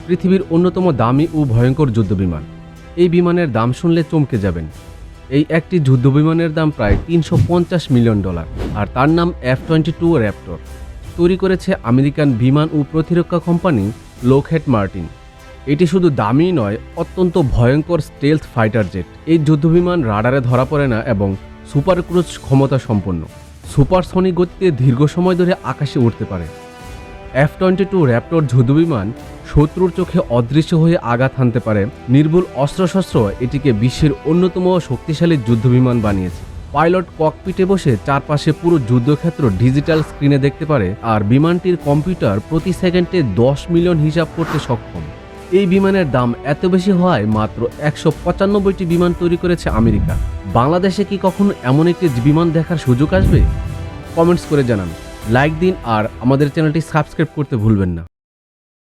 পৃথিবীর অন্যতম দামি ও ভয়ঙ্কর যুদ্ধবিমান। এই বিমানের দাম শুনলে চমকে যাবেন। এই একটি যুদ্ধবিমানের দাম প্রায় $350 মিলিয়ন, আর তার নাম F-22 র্যাপটর। তৈরি করেছে আমেরিকান বিমান ও প্রতিরক্ষা কোম্পানি লোকহেড মার্টিন। এটি শুধু দামি নয়, অত্যন্ত ভয়ঙ্কর স্টেলথ ফাইটার জেট। এই যুদ্ধবিমান রাডারে ধরা পড়ে না এবং সুপার ক্রুজ ক্ষমতা সম্পন্ন। সুপারসনিক গতিতে দীর্ঘ সময় ধরে আকাশে উঠতে পারে। F-22 র্যাপটর যুদ্ধবিমান শত্রুর চোখে অদৃশ্য হয়ে আঘাত হানতে পারে। নির্ভুল অস্ত্রশস্ত্র এটিকে বিশ্বের অন্যতম শক্তিশালী যুদ্ধবিমান বানিয়েছে। পাইলট ককপিটে বসে চারপাশে পুরো যুদ্ধক্ষেত্র ডিজিটাল স্ক্রিনে দেখতে পারে, আর বিমানটির কম্পিউটার প্রতি সেকেন্ডে 10 মিলিয়ন হিসাব করতে সক্ষম। এই বিমানের দাম এত বেশি হওয়ায় মাত্র 195টি বিমান তৈরি করেছে আমেরিকা। বাংলাদেশে কি কখনো এমন একটি বিমান দেখার সুযোগ আসবে? কমেন্টস করে জানান, লাইক দিন আর আমাদের চ্যানেলটি সাবস্ক্রাইব করতে ভুলবেন না।